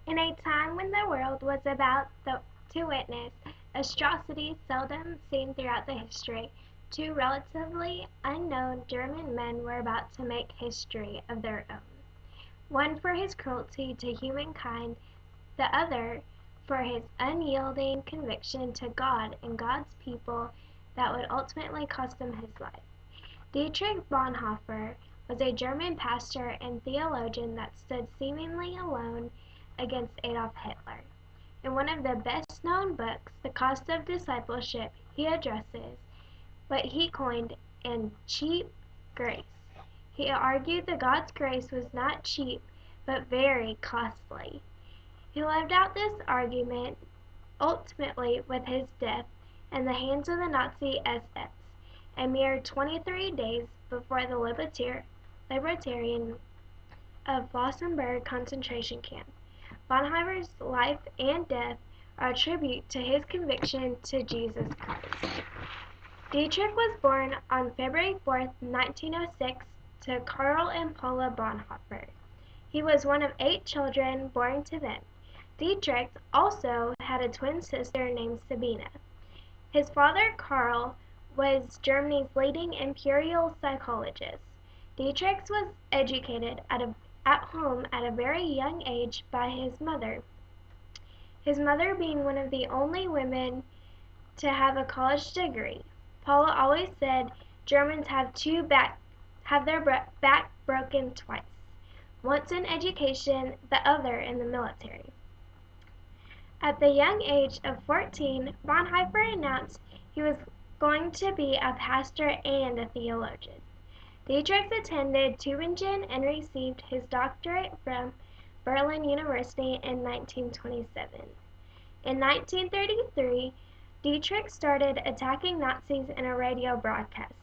In a time when the world was about to witness atrocities seldom seen throughout the history, two relatively unknown German men were about to make history of their own. One for his cruelty to humankind, the other for his unyielding conviction to God and God's people that would ultimately cost him his life. Dietrich Bonhoeffer was a German pastor and theologian that stood seemingly alone against Adolf Hitler. In one of the best-known books, The Cost of Discipleship, he addresses what he coined "an cheap grace." He argued that God's grace was not cheap, but very costly. He lived out this argument ultimately with his death in the hands of the Nazi SS, a mere 23 days before the Libertarian of Flossenburg concentration camp. Bonhoeffer's life and death are a tribute to his conviction to Jesus Christ. Dietrich was born on February 4, 1906, to Karl and Paula Bonhoeffer. He was one of 8 children born to them. Dietrich also had a twin sister named Sabina. His father, Karl, was Germany's leading imperial psychologist. Dietrich was educated at home at a very young age by his mother being one of the only women to have a college degree. Paula always said Germans have their back broken twice, once in education, the other in the military. At the young age of 14, Bonhoeffer announced he was going to be a pastor and a theologian. Dietrich attended Tübingen and received his doctorate from Berlin University in 1927. In 1933, Dietrich started attacking Nazis in a radio broadcast,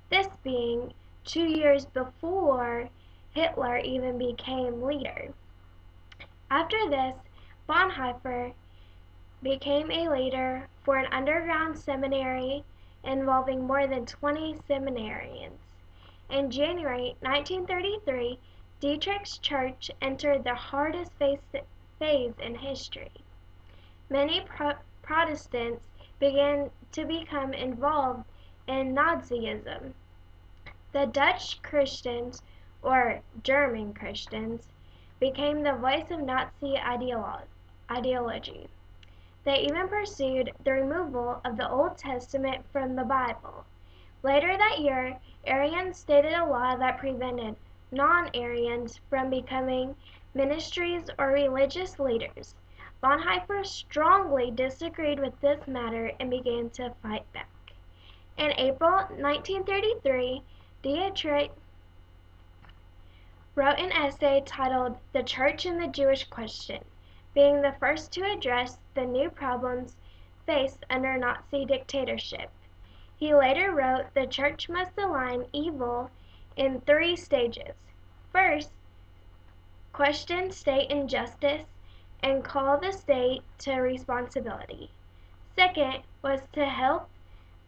this being 2 years before Hitler even became leader. After this, Bonhoeffer became a leader for an underground seminary involving more than 20 seminarians. In January 1933, Dietrich's church entered the hardest phase in history. Many Protestants began to become involved in Nazism. The Dutch Christians, or German Christians, became the voice of Nazi ideology. They even pursued the removal of the Old Testament from the Bible. Later that year, Arians stated a law that prevented non-Arians from becoming ministries or religious leaders. Bonhoeffer strongly disagreed with this matter and began to fight back. In April 1933, Dietrich wrote an essay titled "The Church and the Jewish Question," being the first to address the new problems faced under Nazi dictatorship. He later wrote the church must align evil in 3 stages. First, question state injustice and call the state to responsibility. Second was to help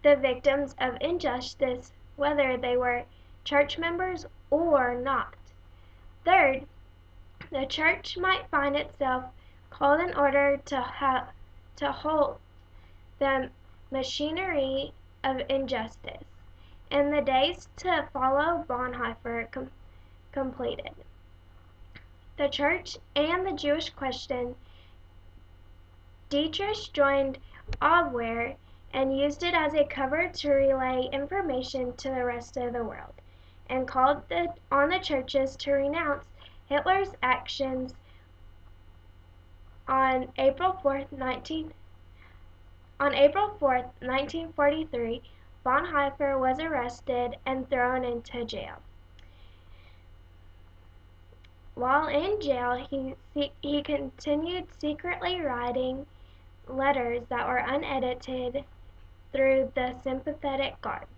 the victims of injustice, whether they were church members or not. Third, the church might find itself called in order to halt the machinery of injustice. And the days to follow Bonhoeffer completed. The Church and the Jewish Question. Dietrich joined Abwehr and used it as a cover to relay information to the rest of the world, and called on the churches to renounce Hitler's actions. On April 4, 1943, Bonhoeffer was arrested and thrown into jail. While in jail, he continued secretly writing letters that were unedited through the sympathetic guards.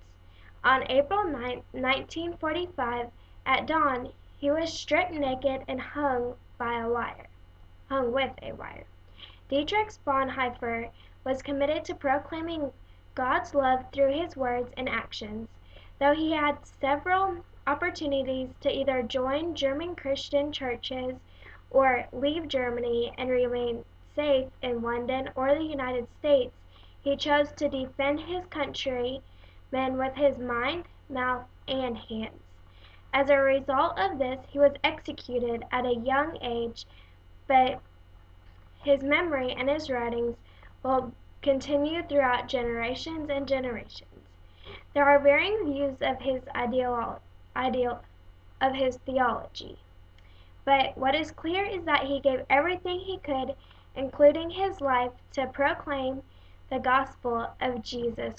On April 9, 1945, at dawn, he was stripped naked and hung with a wire. Dietrich Bonhoeffer was committed to proclaiming God's love through his words and actions, though he had several opportunities to either join German Christian churches or leave Germany and remain safe in London or the United States. He chose to defend his countrymen with his mind, mouth, and hands. As a result of this, he was executed at a young age, but his memory and his writings will continue throughout generations and generations. There are varying views of his theology, but what is clear is that he gave everything he could, including his life, to proclaim the gospel of Jesus